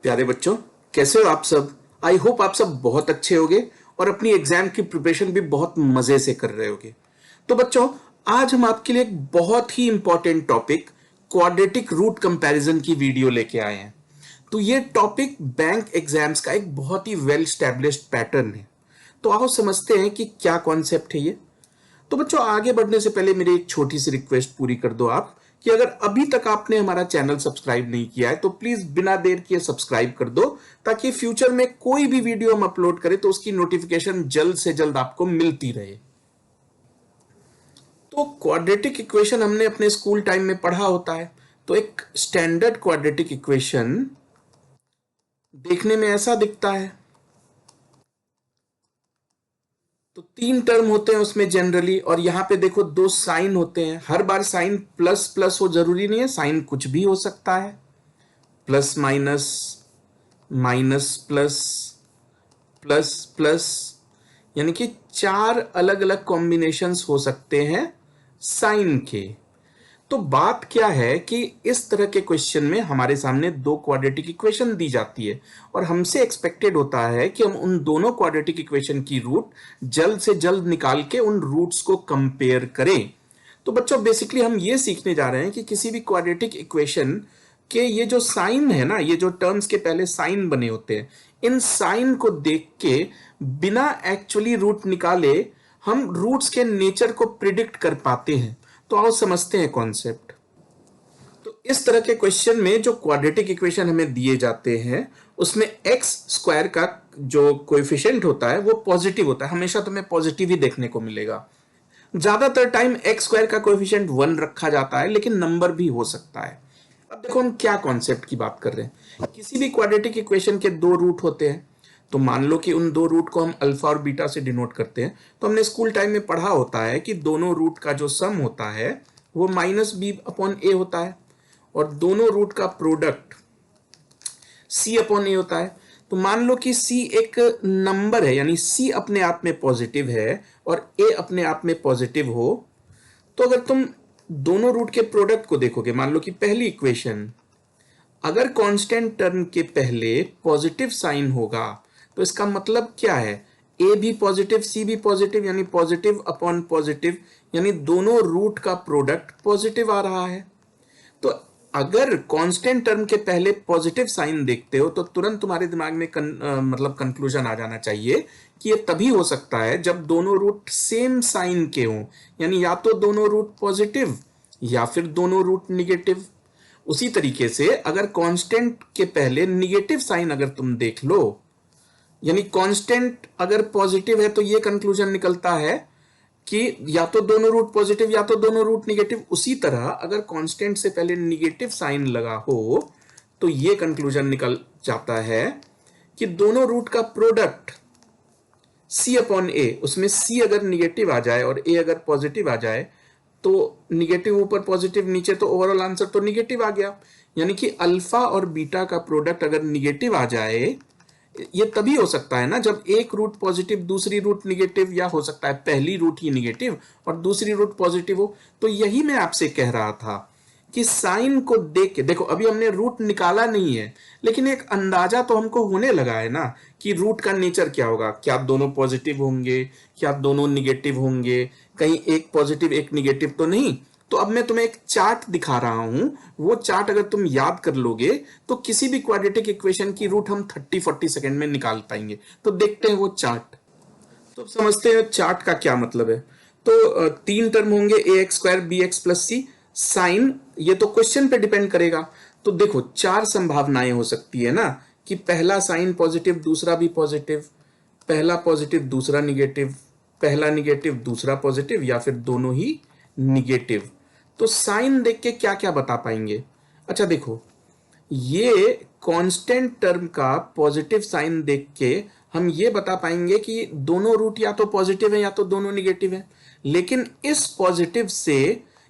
प्यारे बच्चों, कैसे हो आप सब। आई होप आप सब बहुत अच्छे होगे और अपनी एग्जाम की प्रिपरेशन भी बहुत मजे से कर रहे होगे। तो बच्चों, आज हम आपके लिए एक बहुत ही important topic quadratic root comparison की वीडियो लेके आए हैं। तो ये टॉपिक बैंक एग्जाम्स का एक बहुत ही वेल स्टैब्लिश्ड पैटर्न है। तो आओ समझते हैं कि क्या कॉन्सेप्ट है ये। तो बच्चों, आगे बढ़ने से पहले मेरी एक छोटी सी रिक्वेस्ट पूरी कर दो आप, कि अगर अभी तक आपने हमारा चैनल सब्सक्राइब नहीं किया है तो प्लीज बिना देर किए सब्सक्राइब कर दो, ताकि फ्यूचर में कोई भी वीडियो हम अपलोड करें तो उसकी नोटिफिकेशन जल्द से जल्द आपको मिलती रहे। तो क्वाड्रेटिक इक्वेशन हमने अपने स्कूल टाइम में पढ़ा होता है। तो एक स्टैंडर्ड क्वाड्रेटिक इक्वेशन देखने में ऐसा दिखता है। तो तीन टर्म होते हैं उसमें जनरली, और यहां पे देखो दो साइन होते हैं। हर बार साइन प्लस प्लस हो जरूरी नहीं है, साइन कुछ भी हो सकता है। Plus minus, minus plus, plus plus, यानी कि चार अलग अलग कॉम्बिनेशंस हो सकते हैं साइन के। तो बात क्या है कि इस तरह के क्वेश्चन में हमारे सामने दो क्वाड्रेटिक इक्वेशन दी जाती है और हमसे एक्सपेक्टेड होता है कि हम उन दोनों क्वाड्रेटिक इक्वेशन की रूट जल्द से जल्द निकाल के उन रूट्स को कंपेयर करें। तो बच्चों, बेसिकली हम ये सीखने जा रहे हैं कि किसी भी क्वाड्रेटिक इक्वेशन के ये जो साइन है ना, ये जो टर्म्स के पहले साइन बने होते हैं, इन साइन को देख के बिना एक्चुअली रूट निकाले हम रूट्स के नेचर को प्रिडिक्ट कर पाते हैं। तो आओ समझते हैं कॉन्सेप्ट। तो इस तरह के क्वेश्चन में जो क्वाड्रेटिक इक्वेशन हमें दिए जाते हैं उसमें एक्स स्क्वायर का जो कोएफिशिएंट होता है वो पॉजिटिव होता है। हमेशा तुम्हें पॉजिटिव ही देखने को मिलेगा। ज्यादातर टाइम एक्स स्क्वायर का कोएफिशिएंट 1 रखा जाता है, लेकिन नंबर भी हो सकता है। अब देखो हम क्या कॉन्सेप्ट की बात कर रहे हैं। किसी भी क्वाड्रेटिक इक्वेशन के दो रूट होते हैं। तो मान लो कि उन दो रूट को हम अल्फा और बीटा से डिनोट करते हैं। तो हमने स्कूल टाइम में पढ़ा होता है कि दोनों रूट का जो सम होता है वो माइनस बी अपॉन ए होता है, और दोनों रूट का प्रोडक्ट सी अपॉन ए होता है। तो मान लो कि सी एक नंबर है, यानी सी अपने आप में पॉजिटिव है और ए अपने आप में पॉजिटिव हो, तो अगर तुम दोनों रूट के प्रोडक्ट को देखोगे, मान लो कि पहली इक्वेशन, अगर कांस्टेंट टर्म के पहले पॉजिटिव साइन होगा तो इसका मतलब क्या है, ए भी पॉजिटिव सी भी पॉजिटिव, यानी पॉजिटिव अपॉन पॉजिटिव, यानी दोनों रूट का प्रोडक्ट पॉजिटिव आ रहा है। तो अगर कांस्टेंट टर्म के पहले पॉजिटिव साइन देखते हो तो तुरंत तुम्हारे दिमाग में मतलब कंक्लूजन आ जाना चाहिए कि ये तभी हो सकता है जब दोनों रूट सेम साइन के हों, यानी या तो दोनों रूट पॉजिटिव या फिर दोनों रूट निगेटिव। उसी तरीके से अगर कांस्टेंट के पहले निगेटिव साइन अगर तुम देख लो, यानी कांस्टेंट अगर पॉजिटिव है तो ये कंक्लूजन निकलता है कि या तो दोनों रूट पॉजिटिव या तो दोनों रूट निगेटिव। उसी तरह अगर कांस्टेंट से पहले निगेटिव साइन लगा हो तो ये कंक्लूजन निकल जाता है कि दोनों रूट का प्रोडक्ट सी अपॉन ए, उसमें सी अगर निगेटिव आ जाए और ए अगर पॉजिटिव आ जाए तो निगेटिव ऊपर पॉजिटिव नीचे, तो ओवरऑल आंसर तो निगेटिव आ गया। यानी कि अल्फा और बीटा का प्रोडक्ट अगर निगेटिव आ जाए, ये तभी हो सकता है ना जब एक रूट पॉजिटिव दूसरी रूट निगेटिव, या हो सकता है पहली रूट ही निगेटिव और दूसरी रूट पॉजिटिव हो। तो यही मैं आपसे कह रहा था कि साइन को देख के देखो, अभी हमने रूट निकाला नहीं है लेकिन एक अंदाजा तो हमको होने लगा है ना कि रूट का नेचर क्या होगा। क्या दोनों पॉजिटिव होंगे, क्या दोनों निगेटिव होंगे, कहीं एक पॉजिटिव एक निगेटिव तो नहीं। तो अब मैं तुम्हें एक चार्ट दिखा रहा हूं, वो चार्ट अगर तुम याद कर लोगे तो किसी भी क्वाड्रेटिक इक्वेशन की रूट हम 30-40 सेकंड में निकाल पाएंगे। तो देखते हैं वो चार्ट। तो अब समझते हैं चार्ट का क्या मतलब है। तो तीन टर्म होंगे, a x square b x plus c. Sign ये तो क्वेश्चन पे डिपेंड करेगा। तो देखो चार संभावनाएं हो सकती है ना, कि पहला साइन पॉजिटिव दूसरा भी पॉजिटिव, पहला पॉजिटिव दूसरा निगेटिव, पहला निगेटिव दूसरा पॉजिटिव, या फिर दोनों ही निगेटिव। तो साइन देख के क्या क्या बता पाएंगे। अच्छा देखो, ये कांस्टेंट टर्म का पॉजिटिव साइन देख के हम ये बता पाएंगे कि दोनों रूट या तो पॉजिटिव है या तो दोनों निगेटिव है। लेकिन इस पॉजिटिव से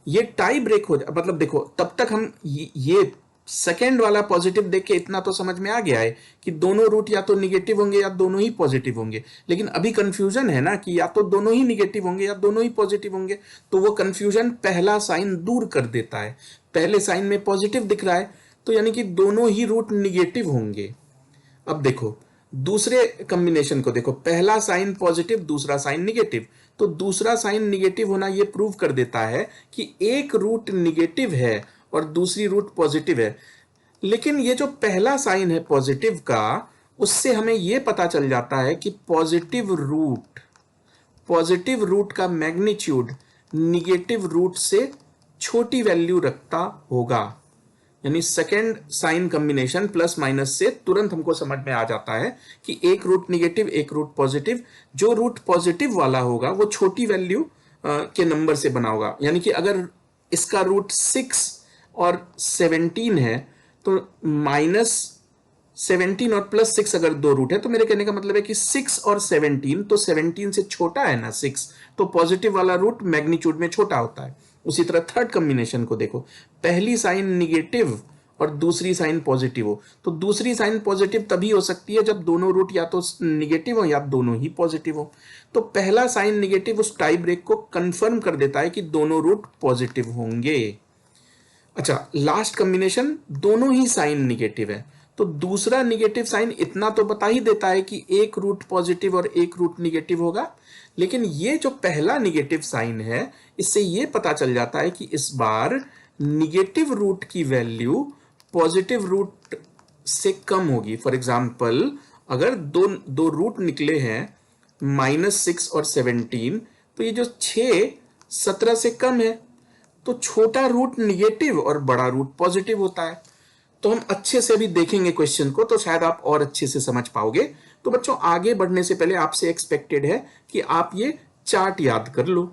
ये टाई ब्रेक हो जाए, मतलब देखो तब तक हम ये सेकेंड वाला पॉजिटिव देख के इतना तो समझ में आ गया है कि दोनों रूट या तो निगेटिव होंगे या दोनों ही पॉजिटिव होंगे। लेकिन अभी कंफ्यूजन है ना कि या तो दोनों ही निगेटिव होंगे या दोनों ही पॉजिटिव होंगे। तो वो कंफ्यूजन पहला साइन दूर कर देता है। पहले साइन में पॉजिटिव दिख रहा है तो यानी कि दोनों ही रूट निगेटिव होंगे। अब देखो दूसरे कॉम्बिनेशन को देखो, पहला साइन पॉजिटिव दूसरा साइन निगेटिव, तो दूसरा साइन निगेटिव होना यह प्रूव कर देता है कि एक रूट निगेटिव है और दूसरी रूट पॉजिटिव है। लेकिन ये जो पहला साइन है पॉजिटिव का, उससे हमें यह पता चल जाता है कि पॉजिटिव रूट का मैग्नीट्यूड निगेटिव रूट से छोटी वैल्यू रखता होगा। यानी second sign combination plus minus से तुरंत हमको समझ में आ जाता है कि एक रूट निगेटिव एक रूट पॉजिटिव, जो रूट पॉजिटिव वाला होगा वो छोटी वैल्यू के नंबर से बना होगा। यानी कि अगर इसका रूट 6 और 17 है तो -17 और +6 अगर दो रूट है, तो मेरे कहने का मतलब है कि 6 और 17, तो 17 से छोटा है ना 6, तो पॉजिटिव वाला रूट मैग्नीट्यूड में छोटा होता है। उसी तरह थर्ड कॉम्बिनेशन को देखो, पहली साइन निगेटिव और दूसरी साइन पॉजिटिव हो, तो दूसरी साइन पॉजिटिव तभी हो सकती है जब दोनों रूट या तो निगेटिव हो या दोनों ही पॉजिटिव हो। तो पहला साइन निगेटिव उस टाई ब्रेक को कंफर्म कर देता है कि दोनों रूट पॉजिटिव होंगे। अच्छा, लास्ट कॉम्बिनेशन दोनों ही साइन निगेटिव है, तो दूसरा निगेटिव साइन इतना तो बता ही देता है कि एक रूट पॉजिटिव और एक रूट निगेटिव होगा। लेकिन ये जो पहला निगेटिव साइन है, इससे ये पता चल जाता है कि इस बार निगेटिव रूट की वैल्यू पॉजिटिव रूट से कम होगी। फॉर एग्जाम्पल, अगर दो रूट निकले हैं -6 और 17, तो ये जो 6 17 से कम है, तो छोटा रूट निगेटिव और बड़ा रूट पॉजिटिव होता है। तो हम अच्छे से अभी देखेंगे क्वेश्चन को, तो शायद आप और अच्छे से समझ पाओगे। तो बच्चों, आगे बढ़ने से पहले आपसे एक्सपेक्टेड है कि आप ये चार्ट याद कर लो।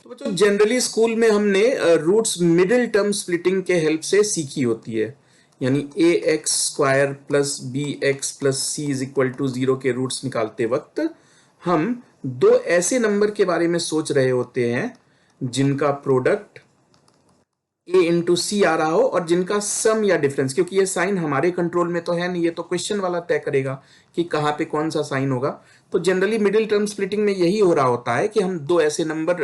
तो बच्चों, जनरली स्कूल में हमने रूट्स मिडिल टर्म स्प्लिटिंग के हेल्प से सीखी होती है। यानी ax² + bx + c = 0 के रूट्स निकालते वक्त हम दो ऐसे नंबर के बारे में सोच रहे होते हैं जिनका प्रोडक्ट a × c आ रहा हो और जिनका सम या डिफरेंस, क्योंकि ये साइन हमारे कंट्रोल में तो है नहीं, ये तो क्वेश्चन वाला तय करेगा कि कहाँ पे कौन सा साइन होगा। तो जनरली मिडिल टर्म स्प्लिटिंग में यही हो रहा होता है कि हम दो ऐसे नंबर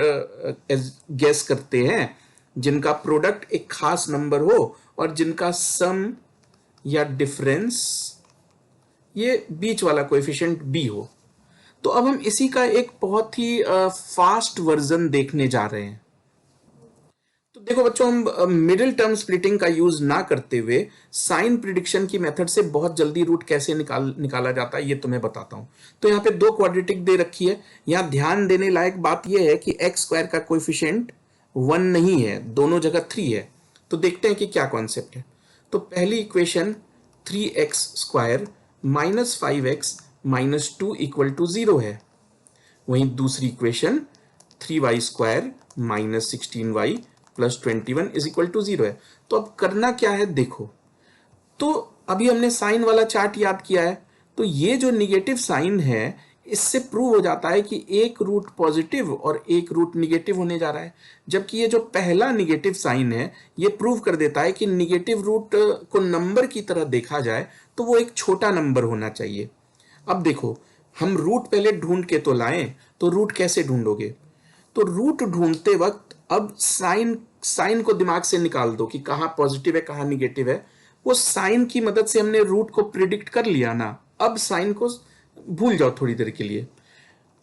गेस करते हैं जिनका प्रोडक्ट एक खास नंबर हो और जिनका सम या डिफरेंस ये बीच वाला कोएफिशिएंट b हो। तो अब हम इसी का एक बहुत ही फास्ट वर्जन देखने जा रहे हैं। तो देखो बच्चों, हम मिडिल टर्म स्प्लिटिंग का यूज ना करते हुए साइन प्रिडिक्शन की मेथड से बहुत जल्दी रूट कैसे निकाला जाता है ये तुम्हें बताता हूं। तो यहाँ पे दो क्वाड्रेटिक दे रखी है। यहाँ ध्यान देने लायक बात यह है कि x² का कोएफिशिएंट 1 नहीं है, दोनों जगह 3 है। तो देखते हैं कि क्या कॉन्सेप्ट है। तो पहली इक्वेशन 3x² - 5x - 2 = 0 है। वहीं दूसरी इक्वेशन 3y² - 16y + 21 = 0 है। तो अब करना क्या है देखो, तो अभी हमने साइन वाला चार्ट याद किया है, तो ये जो निगेटिव साइन है इससे प्रूव हो जाता है कि एक रूट पॉजिटिव और एक रूट निगेटिव होने जा रहा है। जबकि ये जो पहला निगेटिव साइन है ये प्रूव कर देता है कि निगेटिव रूट को नंबर की तरह देखा जाए तो वो एक छोटा नंबर होना चाहिए। अब देखो, हम रूट पहले ढूंढ के तो लाएं, तो रूट कैसे ढूंढोगे? तो रूट ढूंढते वक्त अब साइन को दिमाग से निकाल दो कि कहां पॉजिटिव है कहां निगेटिव है। वो साइन की मदद से हमने रूट को प्रिडिक्ट कर लिया ना, अब साइन को भूल जाओ थोड़ी देर के लिए।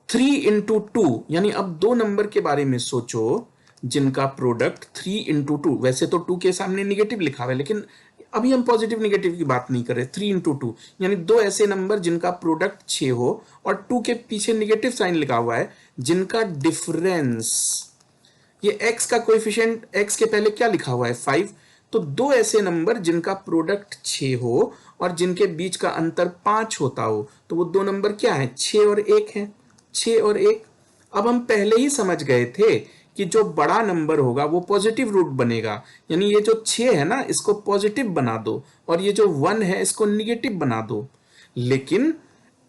3 × 2, यानी अब दो नंबर के बारे में सोचो जिनका प्रोडक्ट 3 × 2, वैसे तो 2 के सामने निगेटिव लिखा हुआ है लेकिन अभी हम पॉजिटिव निगेटिव की बात नहीं कर रहे। 3 × 2 यानी दो ऐसे नंबर जिनका प्रोडक्ट 6 हो और 2 के पीछे निगेटिव साइन लिखा हुआ है, जिनका डिफरेंस, ये x का कोएफिशिएंट, x के पहले क्या लिखा हुआ है 5, तो दो ऐसे नंबर जिनका प्रोडक्ट 6 हो और जिनके बीच का अंतर 5 होता हो, तो वो दो नंबर क्या है 6 और 1 है, 6 और 1। अब हम पहले ही समझ गए थे कि जो बड़ा नंबर होगा वो पॉजिटिव रूट बनेगा, यानी ये जो 6 है ना इसको पॉजिटिव बना दो और ये जो 1 है इसको निगेटिव बना दो। लेकिन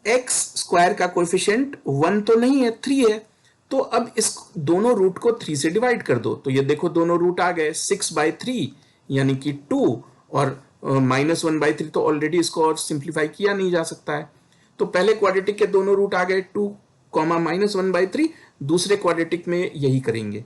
x² का कोएफिशिएंट 1 तो नहीं है, 3 है। तो अब इस दोनों रूट को 3 से डिवाइड कर दो, तो ये देखो दोनों रूट आ गए 6/3 यानी कि 2 और -1/3, तो ऑलरेडी इसको और सिंप्लीफाई किया नहीं जा सकता है। तो पहले क्वाड्रेटिक के दोनों रूट आ गए 2, -1/3, दूसरे क्वाड्रेटिक में यही करेंगे।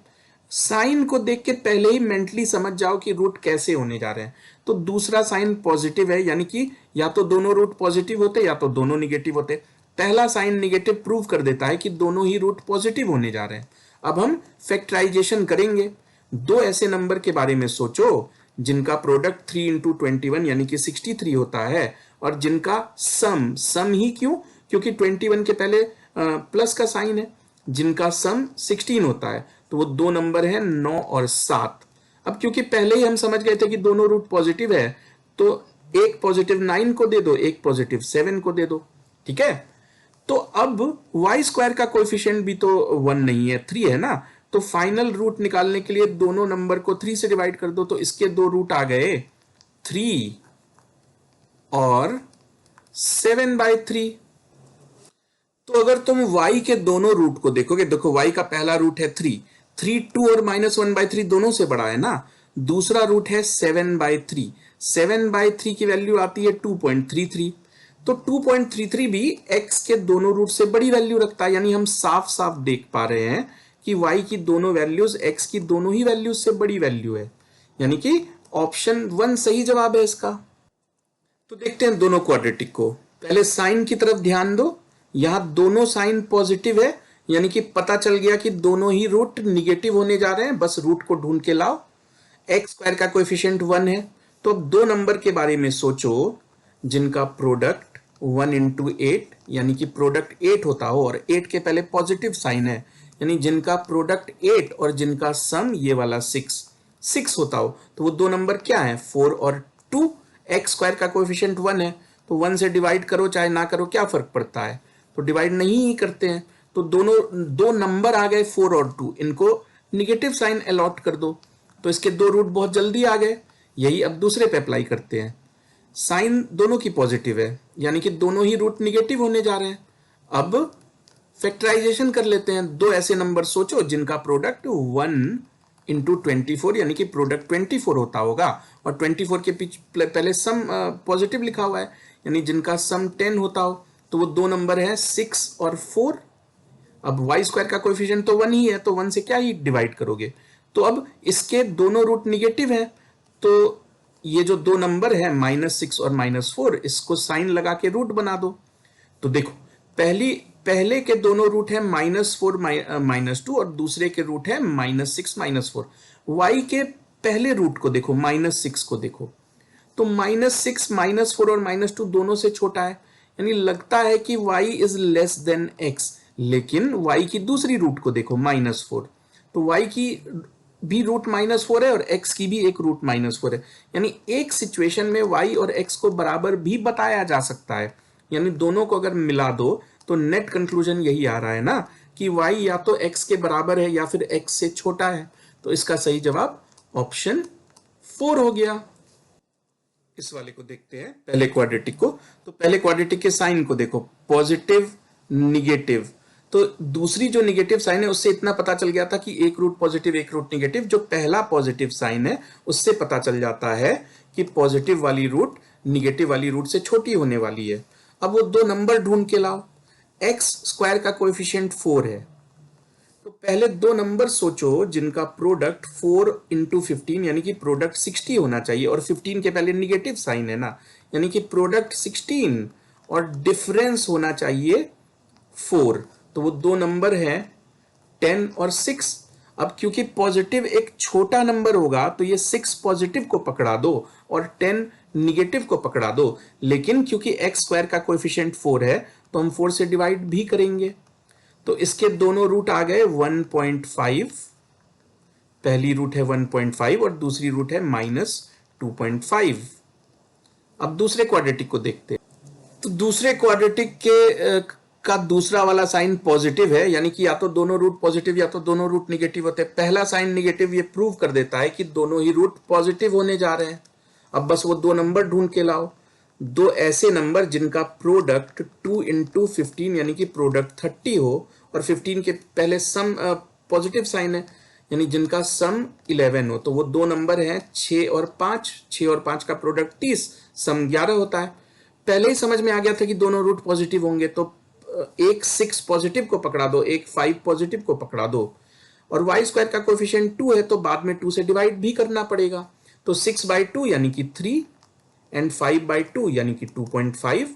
साइन को देख के पहले ही मेंटली समझ जाओ कि रूट कैसे होने जा रहे हैं। तो दूसरा साइन पॉजिटिव है, यानी कि या तो दोनों रूट पॉजिटिव होते या तो दोनों निगेटिव होते। पहला साइन निगेटिव प्रूव कर देता है कि दोनों ही रूट पॉजिटिव होने जा रहे हैं। अब हम फैक्टराइजेशन करेंगे। दो ऐसे नंबर के बारे में सोचो जिनका प्रोडक्ट 3 इंटू 21 यानी कि 63 होता है, और जिनका सम ही क्यों, क्योंकि 21 के पहले प्लस का साइन है, जिनका सम 16 होता है। तो वो दो नंबर है 9 और 7। अब क्योंकि पहले ही हम समझ गए थे कि दोनों रूट पॉजिटिव है, तो एक पॉजिटिव 9 को दे दो, एक पॉजिटिव 7 को दे दो। ठीक है, तो अब वाई स्क्वायर का कोएफिशिएंट भी तो 1 नहीं है, 3 है ना। तो फाइनल रूट निकालने के लिए दोनों नंबर को 3 से डिवाइड कर दो, तो इसके दो रूट आ गए 3 और 7/3। तो अगर तुम y के दोनों रूट को देखोगे, देखो y का पहला रूट है 3, 2 और -1/3 दोनों से बड़ा है ना। दूसरा रूट है 7/3, 7/3 की वैल्यू आती है 2.33। तो 2.33 भी x के दोनों रूट से बड़ी वैल्यू रखता है, यानी हम साफ साफ देख पा रहे हैं कि y की दोनों वैल्यूज x की दोनों ही वैल्यूज से बड़ी वैल्यू है, यानी कि ऑप्शन 1 सही जवाब है इसका। तो देखते हैं दोनों क्वाड्रेटिक को। पहले साइन की तरफ ध्यान दो, यहां दोनों साइन पॉजिटिव है, यानी कि पता चल गया कि दोनों ही रूट निगेटिव होने जा रहे हैं, बस रूट को ढूंढ के लाओ। एक्स स्क्वायर का कोएफिशिएंट 1 है। तो अब दो नंबर के बारे में सोचो जिनका प्रोडक्ट 1 इंटू 8 यानी कि प्रोडक्ट 8 होता हो, और 8 के पहले पॉजिटिव साइन है, यानी जिनका प्रोडक्ट 8 और जिनका सम ये वाला 6 होता हो। तो वो दो नंबर क्या है, 4 और 2। एक्स स्क्वायर का कोएफिशिएंट 1 है, तो 1 से डिवाइड करो चाहे ना करो, क्या फर्क पड़ता है, तो डिवाइड नहीं ही करते हैं। तो दोनों दो नंबर आ गए 4 और 2, इनको निगेटिव साइन अलॉट कर दो, तो इसके दो रूट बहुत जल्दी आ गए। यही अब दूसरे पे अप्लाई करते हैं। साइन दोनों की पॉजिटिव है, यानी कि दोनों ही रूट निगेटिव होने जा रहे हैं। अब फैक्टराइजेशन कर लेते हैं। दो ऐसे नंबर सोचो जिनका प्रोडक्ट 1 इंटू 24 यानी कि प्रोडक्ट 24 होता होगा, और 24 के पीछे पहले सम पॉजिटिव लिखा हुआ है, यानी जिनका सम 10 होता हो। तो वो दो नंबर है 6 और 4। अब वाई स्क्वायर का कोएफिशिएंट तो 1 ही है, तो 1 से क्या ही डिवाइड करोगे। तो अब इसके दोनों रूट निगेटिव है, तो ये जो दो नंबर है -6 और -4, इसको साइन लगा के रूट बना दो। तो देखो पहले के दोनों रूट है -4 -2, और दूसरे के रूट है -6 -4। y के पहले रूट को देखो, -6 को देखो, तो -6 -4 और -2 दोनों से छोटा है, यानी लगता है कि y is less than x। लेकिन y की दूसरी रूट को देखो -4, तो y की भी रूट -4 है और x की भी एक रूट -4 है, यानी एक सिचुएशन में y और x को बराबर भी बताया जा सकता है। यानी दोनों को अगर मिला दो तो नेट कंक्लूजन यही आ रहा है ना कि y या तो x के बराबर है या फिर x से छोटा है। तो इसका सही जवाब ऑप्शन 4 हो गया। इस वाले को देखते हैं, पहले क्वाड्रेटिक को। तो पहले क्वाड्रेटिक के साइन को देखो, पॉजिटिव निगेटिव। तो दूसरी जो निगेटिव साइन है उससे इतना पता चल गया था कि एक रूट पॉजिटिव एक रूट निगेटिव। जो पहला पॉजिटिव साइन है उससे पता चल जाता है कि पॉजिटिव वाली रूट निगेटिव वाली रूट से छोटी होने वाली है। अब वो दो नंबर ढूंढ के लाओ। एक्स स्क्वायर का कोएफिशिएंट 4 है, तो पहले दो नंबर सोचो जिनका प्रोडक्ट 4 इंटू 15 यानी कि प्रोडक्ट 60 होना चाहिए, और 15 के पहले निगेटिव साइन है ना, यानी कि प्रोडक्ट 16 और डिफरेंस होना चाहिए 4। तो वो दो नंबर है 10 और 6। अब क्योंकि पॉजिटिव एक छोटा नंबर होगा तो ये 6 पॉजिटिव को पकड़ा दो और 10 निगेटिव को पकड़ा दो, लेकिन क्योंकि एक्स स्क्वायर का कोएफिशिएंट 4 है तो हम 4 से डिवाइड भी करेंगे। तो इसके दोनों रूट आ गए 1.5, पहली रूट है 1.5 और दूसरी रूट है -2.5। अब दूसरे क्वाड्रेटिक को देखते हैं। तो दूसरे क्वाड्रेटिक के का दूसरा वाला साइन पॉजिटिव है, यानी कि या तो दोनों रूट पॉजिटिव या तो दोनों रूट निगेटिव होते हैं। पहला साइन निगेटिव ये प्रूव कर देता है कि दोनों ही रूट पॉजिटिव होने जा रहे हैं। अब बस वो दो नंबर ढूंढ के लाओ, दो ऐसे नंबर जिनका प्रोडक्ट 2 इंटू 15 यानी कि प्रोडक्ट 30 हो, और 15 के पहले सम पॉजिटिव साइन है, यानी जिनका सम 11 हो। तो वो दो नंबर हैं 6 और 5। 6 और 5 का प्रोडक्ट 30, सम 11 होता है। पहले ही समझ में आ गया था कि दोनों रूट पॉजिटिव होंगे, तो एक 6 पॉजिटिव को पकड़ा दो, एक 5 पॉजिटिव को पकड़ा दो। और वाई स्क्वायर का कोएफिशिएंट 2 है तो बाद में 2 से डिवाइड भी करना पड़ेगा। तो 6/2 यानी कि 3 एंड 5/2 यानी कि 2.5।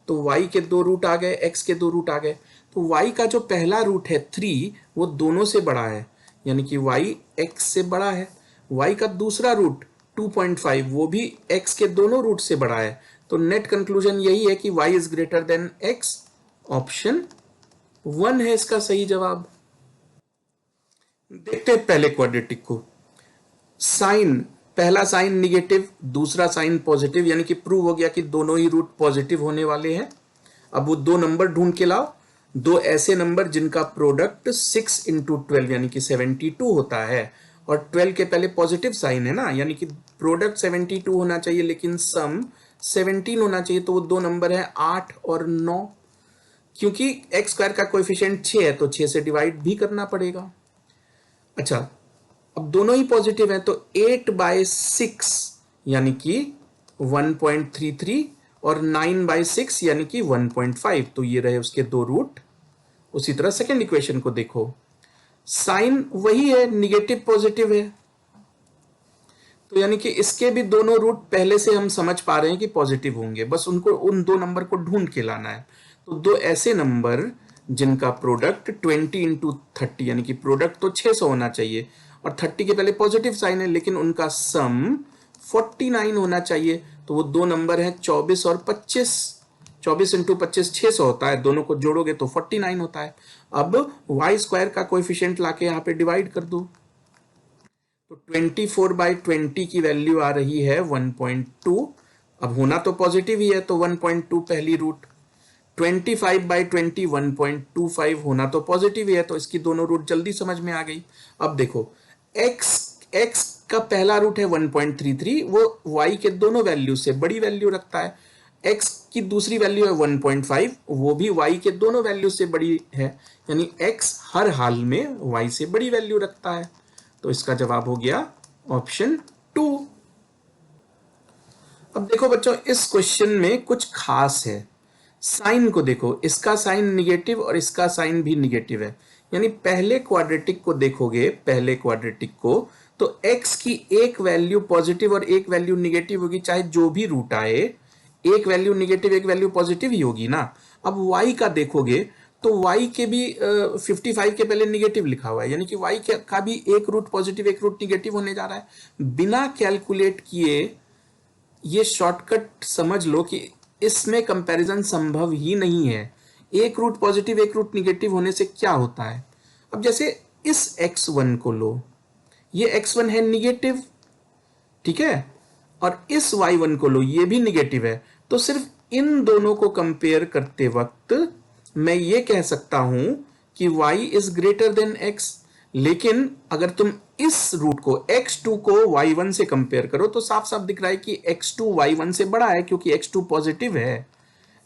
तो y के 2 रूट आ गए, x के 2 रूट आ गए। तो y का जो पहला रूट है 3 वो दोनों से बड़ा है, यानी कि y x से बड़ा है। y का दूसरा रूट 2.5 वो भी x के दोनों रूट से बड़ा है। तो नेट कंक्लूजन यही है कि y is greater then x। Option 1 है इसका सही जवाब। देखते हैं पहले क्वाड्रेटिक को। साइन, पहला साइन निगेटिव, दूसरा साइन पॉजिटिव, यानी कि प्रूव हो गया कि दोनों ही रूट पॉजिटिव होने वाले हैं। अब वो दो नंबर ढूंढ के लाओ, दो ऐसे नंबर जिनका प्रोडक्ट 6 इंटू 12 यानी कि 72 होता है, और 12 के पहले पॉजिटिव साइन है ना, यानी कि प्रोडक्ट 72 होना चाहिए लेकिन सम 17 होना चाहिए। तो वो दो नंबर है 8 और 9। क्योंकि एक्स स्क्वायर का कोएफिशिएंट 6 है तो 6 से डिवाइड भी करना पड़ेगा। अच्छा, अब दोनों ही पॉजिटिव हैं तो 8/6 यानी कि 1.33 और 9/6 यानी कि 1.5। तो ये रहे उसके दो रूट। उसी तरह सेकेंड इक्वेशन को देखो, साइन वही है, निगेटिव पॉजिटिव है, तो यानी कि इसके भी दोनों रूट पहले से हम समझ पा रहे हैं कि पॉजिटिव होंगे, बस उनको उन दो नंबर को ढूंढ के लाना है। तो दो ऐसे नंबर जिनका प्रोडक्ट 20 इंटू 30 यानी कि प्रोडक्ट तो 600 होना चाहिए और 30 के पहले पॉजिटिव साइन है, लेकिन उनका सम 49 होना चाहिए। तो वो दो नंबर है 24 और 25। 24 इंटू 25 600 होता है, दोनों को जोड़ोगे तो 49 होता है। अब वाई स्क्वायर का कोएफिशिएंट लाके यहाँ पे डिवाइड कर दो, तो 24/20 की वैल्यू आ रही है 1.2। अब होना तो पॉजिटिव ही है तो 1.2 पहली रूट। 25/20 1.25 होना तो पॉजिटिव ही है तो इसकी दोनों रूट जल्दी समझ में आ गई। अब देखो x का पहला रूट है 1.33, वो y के दोनों वैल्यू से बड़ी वैल्यू रखता है। x की दूसरी वैल्यू है 1.5, वो भी y के दोनों वैल्यू से बड़ी है, यानी x हर हाल में y से बड़ी वैल्यू रखता है। तो इसका जवाब हो गया ऑप्शन 2। अब देखो बच्चों, इस क्वेश्चन में कुछ खास है। साइन को देखो, इसका साइन निगेटिव और इसका साइन भी निगेटिव है, यानी पहले क्वाड्रेटिक को देखोगे, पहले क्वाड्रेटिक को, तो x की एक वैल्यू पॉजिटिव और एक वैल्यू निगेटिव होगी, चाहे जो भी रूट आए, एक वैल्यू निगेटिव एक वैल्यू पॉजिटिव ही होगी ना। अब y का देखोगे तो y के भी 55 के पहले निगेटिव लिखा हुआ है, यानी कि y का भी एक रूट पॉजिटिव एक रूट निगेटिव होने जा रहा है। बिना कैलकुलेट किए ये शॉर्टकट समझ लो कि इसमें कंपैरिजन संभव ही नहीं है। एक रूट पॉजिटिव एक रूट निगेटिव होने से क्या होता है, अब जैसे इस x1 को लो, ये x1 है निगेटिव, ठीक है, और इस y1 को लो, ये भी निगेटिव है। तो सिर्फ इन दोनों को कंपेयर करते वक्त मैं ये कह सकता हूं कि y is greater then x। लेकिन अगर तुम इस रूट को x2 को y1 से कंपेयर करो तो साफ साफ दिख रहा है कि x2 y1 से बड़ा है, क्योंकि x2 पॉजिटिव है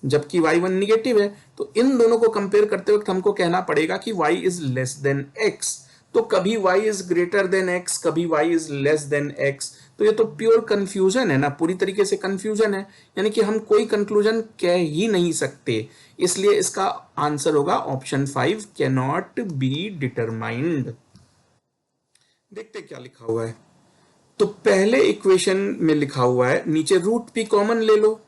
जबकि y1 निगेटिव है। तो इन दोनों को कंपेयर करते वक्त हमको कहना पड़ेगा कि y is less than x। तो कभी y is greater then x, कभी y is less than x। तो ये तो प्योर कंफ्यूजन है ना, पूरी तरीके से कंफ्यूजन है, यानी कि हम कोई कंक्लूजन कह ही नहीं सकते। इसलिए इसका आंसर होगा option 5, can not be determined. देखते क्या लिखा हुआ है। तो पहले इक्वेशन में लिखा हुआ है, नीचे रूट पी कॉमन ले लो,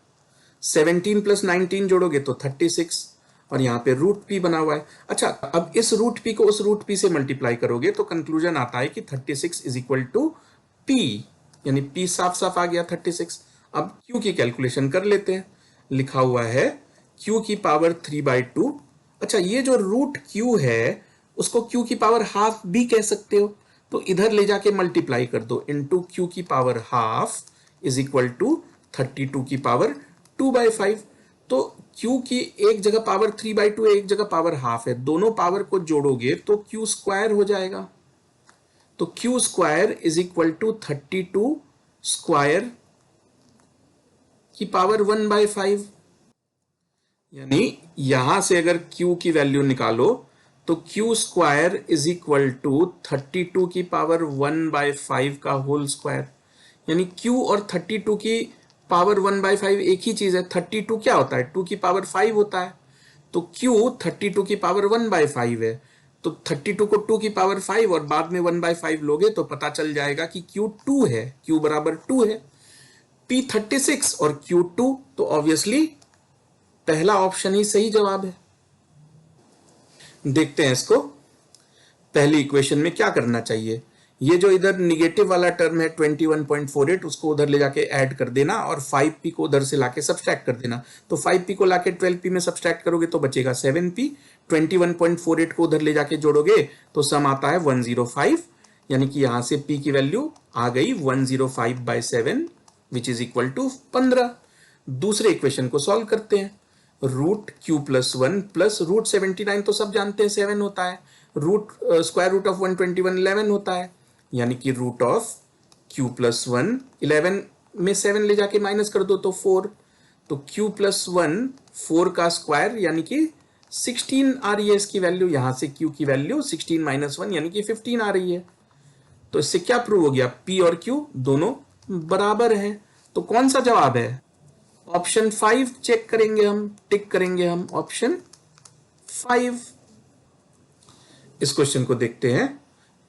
17 + 19 जोड़ोगे तो 36, और यहां पे रूट पी बना हुआ है। अच्छा, अब इस रूट पी को उस रूट पी से मल्टीप्लाई करोगे तो कंक्लूजन आता है कि 36 इज इक्वल टू पी, यानी पी साफ साफ आ गया 36। अब क्यू की कैलकुलेशन कर लेते हैं। लिखा हुआ है क्यू की पावर 3/2। अच्छा, ये जो रूट क्यू है उसको क्यू की पावर हाफ भी कह सकते हो, तो इधर ले जाके मल्टीप्लाई कर दो, इंटू क्यू की power half is equal to 32 की पावर 2/5। तो q की एक जगह पावर 3/2 है, एक जगह पावर हाफ है, दोनों पावर को जोड़ोगे तो q स्क्वायर हो जाएगा। तो q square is equal to 32 square की पावर 1/5, यानी यहां से अगर q की वैल्यू निकालो तो q square is equal to 32 की पावर 1/5 का होल स्क्वायर, यानी q और 32 की पावर 1/5 एक ही चीज है। 32 क्या होता है, 2 की पावर 5 होता है, तो q 32 की पावर 1/5 है। तो 32 को 2 की पावर 5 और बाद में 1/5 लोगे तो पता चल जाएगा कि Q 2 है, Q बराबर 2 है। P 36 और Q 2, तो ऑब्वियसली पहला ऑप्शन ही सही जवाब है। देखते हैं इसको, पहली इक्वेशन में क्या करना चाहिए। ये जो इधर निगेटिव वाला टर्म है 21.48, उसको उधर ले जाके ऐड कर देना और 5p को उधर से लाके सब्सट्रैक्ट कर देना। तो 5p को लाके 12p में सब्सट्रैक्ट करोगे तो बचेगा 7p। 21.48 को उधर ले जाके जोड़ोगे तो सम आता है 105, यानी कि यहां से p की वैल्यू आ गई 105/7 विच इज इक्वल टू 15। दूसरे इक्वेशन को सॉल्व करते हैं। Root q plus 1 plus root 79 तो सब जानते हैं 7 होता है, रूट स्क्वायर रूट ऑफ 121 11 होता है, यानी कि रूट ऑफ क्यू प्लस 1 11 में 7 ले जाके माइनस कर दो तो 4, तो क्यू प्लस 1 4 का स्क्वायर यानी कि 16 आ रही है इसकी वैल्यू। यहां से क्यू की वैल्यू 16 माइनस 1 यानी कि 15 आ रही है। तो इससे क्या प्रूव हो गया, पी और क्यू दोनों बराबर हैं। तो कौन सा जवाब है, ऑप्शन 5 चेक करेंगे हम, टिक करेंगे हम ऑप्शन 5। इस क्वेश्चन को देखते हैं।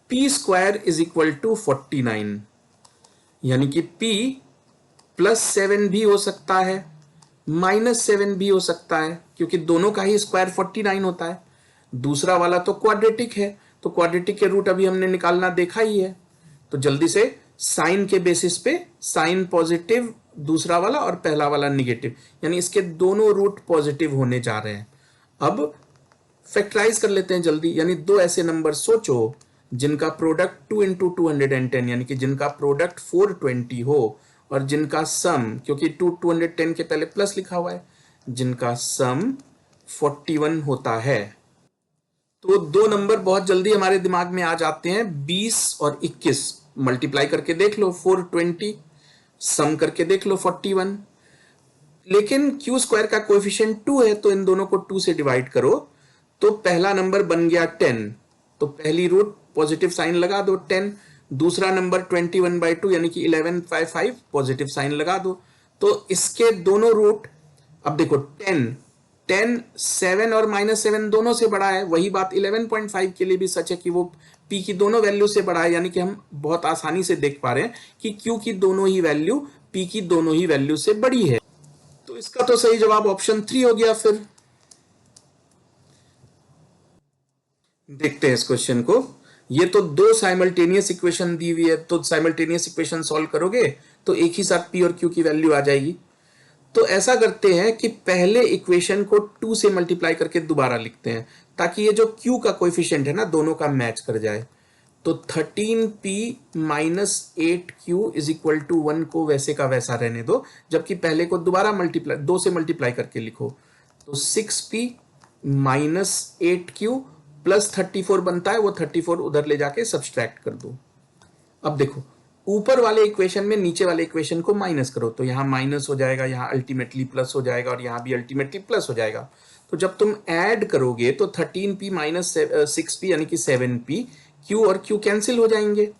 P square is equal to 49, यानी कि पी +7 भी हो सकता है, -7 भी हो सकता है, क्योंकि दोनों का ही स्क्वायर 49 होता है। दूसरा वाला तो क्वाड्रेटिक है, तो क्वाड्रेटिक के रूट अभी हमने निकालना देखा ही है। तो जल्दी से साइन के बेसिस पे, साइन पॉजिटिव दूसरा वाला और पहला वाला निगेटिव, यानी इसके दोनों रूट पॉजिटिव होने जा रहे हैं। अब फैक्टराइज कर लेते हैं जल्दी, यानी दो ऐसे नंबर सोचो जिनका प्रोडक्ट 2 × 210, यानी कि जिनका प्रोडक्ट 420 हो और जिनका सम, क्योंकि 210 के पहले प्लस लिखा हुआ है, जिनका सम 41 होता है। तो दो नंबर बहुत जल्दी हमारे दिमाग में आ जाते हैं, 20 और 21। मल्टीप्लाई करके देख लो 420, सम करके देख लो 41। लेकिन क्यू स्क्वायर का कोएफिशिएंट 2 है, तो इन दोनों को 2 से डिवाइड करो तो पहला नंबर बन गया 10, तो पहली रूट पॉजिटिव साइन लगा दो 10। दूसरा नंबर 21/2 यानी कि 11/5 पॉजिटिव साइन लगा दो। तो इसके दोनों रूट, अब देखो 10 7 और -7 दोनों से बड़ा है। वही बात 11.5 के लिए भी सच है कि वो p की दोनों वैल्यू से बड़ा है, यानी कि हम बहुत आसानी से देख पा रहे हैं कि q की दोनों ही वैल्यू p की दोनों ही वैल्यू से बड़ी है। तो इसका तो सही जवाब ऑप्शन 3 हो गया। फिर देखते हैं इस क्वेश्चन को। ये तो दो साइमल्टेनियस इक्वेशन दी हुई है, तो साइमल्टेनियस इक्वेशन सॉल्व करोगे तो एक ही साथ p और q की वैल्यू आ जाएगी। तो ऐसा करते हैं कि पहले इक्वेशन को 2 से मल्टीप्लाई करके दोबारा लिखते हैं, ताकि ये जो q का कोएफिशिएंट है ना, दोनों का मैच कर जाए। तो 13p - 8q is equal to 1 को वैसे का वैसा रहने दो, जबकि पहले को दोबारा मल्टीप्लाई 2 से मल्टीप्लाई करके लिखो। तो 6p - 8q प्लस 34 बनता है, वो 34 उधर ले जाके सब्सट्रैक्ट कर दो। अब देखो ऊपर वाले इक्वेशन में नीचे वाले इक्वेशन को माइनस करो, तो यहां माइनस हो जाएगा, यहां अल्टीमेटली प्लस हो जाएगा और यहां भी अल्टीमेटली प्लस हो जाएगा। तो जब तुम ऐड करोगे तो 13p - 6p यानी कि 7p, q और q कैंसिल हो जाएंगे।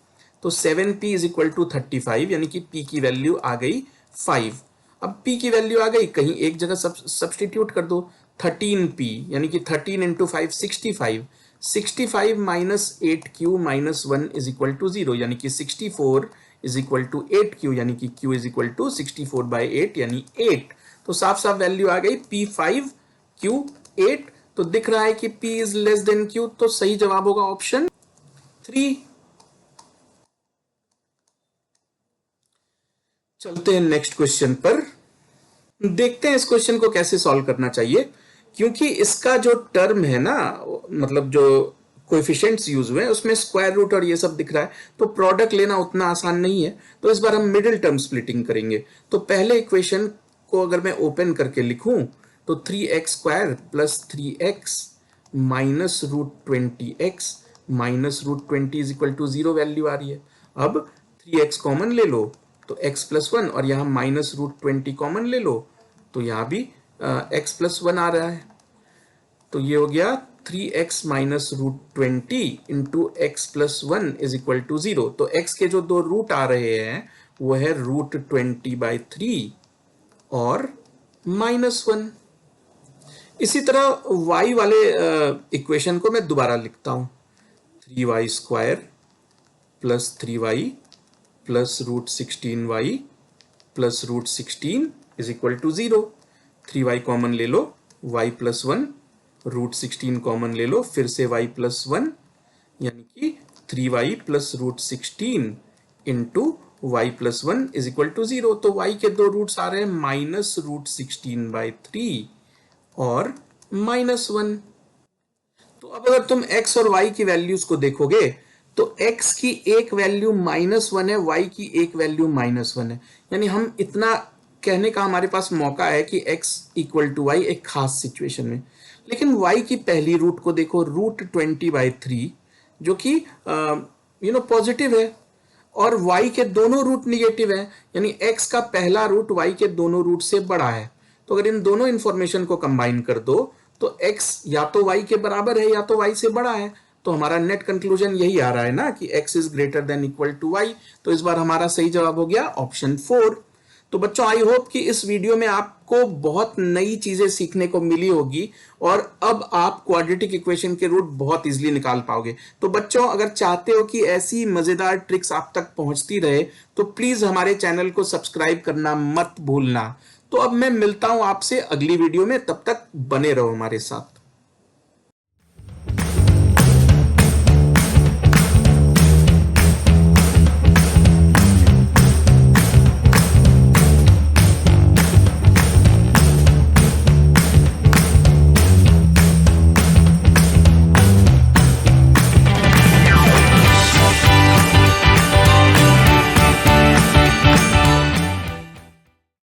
तो 7p इज इक्वल टू 35, यानी कि p की वैल्यू आ गई 5। अब p की वैल्यू आ गई, कहीं एक जगह सब्सटीट्यूट कर दो। 13p यानी कि 13 × 5 65, 65 - 8q - 1 इज इक्वल टू 0, यानी कि 64 इज इक्वल टू 8q, यानी कि q इज इक्वल टू 64/8 यानी 8। तो साफ साफ वैल्यू आ गई p 5 q 8। तो दिख रहा है कि p is less than q, तो सही जवाब होगा ऑप्शन 3। चलते हैं नेक्स्ट क्वेश्चन पर, देखते हैं इस क्वेश्चन को कैसे सॉल्व करना चाहिए। क्योंकि इसका जो टर्म है ना, मतलब जो कोएफिशिएंट्स यूज हुए हैं उसमें स्क्वायर रूट और ये सब दिख रहा है, तो प्रोडक्ट लेना उतना आसान नहीं है। तो इस बार हम मिडिल टर्म स्प्लिटिंग करेंगे। तो पहले इक्वेशन को अगर मैं ओपन करके लिखूं तो 3x² + 3x - √20x - √20 is equal to 0 value आ रही है। अब 3x कॉमन ले लो तो x + 1, और यहां -√20 कॉमन ले लो तो यहां भी x + 1 आ रहा है। तो ये हो गया 3x - √20 × x + 1 is equal to 0। तो x के जो दो रूट आ रहे हैं वो है √20/3 और -1। इसी तरह y वाले इक्वेशन को मैं दोबारा लिखता हूं, 3y² plus 3y plus √16y plus √16 is equal to 0। 3y common ले लो, y प्लस 1, √16 कॉमन ले लो, फिर से y प्लस 1, यानी कि 3y plus √16 into y plus 1 is equal to 0। तो y के दो रूट्स आ रहे हैं माइनस √16/3 और -1। तो अब अगर तुम x और y की वैल्यूज को देखोगे तो x की एक वैल्यू -1 है, y की एक वैल्यू -1 है, यानी हम इतना कहने का हमारे पास मौका है कि x इक्वल टू y एक खास सिचुएशन में। लेकिन y की पहली रूट को देखो, √20/3, जो कि पॉजिटिव है, और y के दोनों रूट निगेटिव है, यानी x का पहला रूट y के दोनों रूट से बड़ा है। तो अगर इन दोनों इंफॉर्मेशन को कंबाइन कर दो तो x या तो y के बराबर है या तो y से बड़ा है। तो हमारा नेट कंक्लूजन यही आ रहा है ना कि x is greater than equal to y। तो इस बार हमारा सही जवाब हो गया ऑप्शन 4। तो बच्चों, आई होप कि इस वीडियो में आपको बहुत नई चीजें सीखने को मिली होगी और अब आप क्वाड्रेटिक इक्वेशन के रूट बहुत इजीली निकाल पाओगे। तो बच्चों, अगर चाहते हो कि ऐसी मजेदार ट्रिक्स आप तक पहुंचती रहे तो प्लीज हमारे चैनल को सब्सक्राइब करना मत भूलना। तो अब मैं मिलता हूं आपसे अगली वीडियो में, तब तक बने रहो हमारे साथ।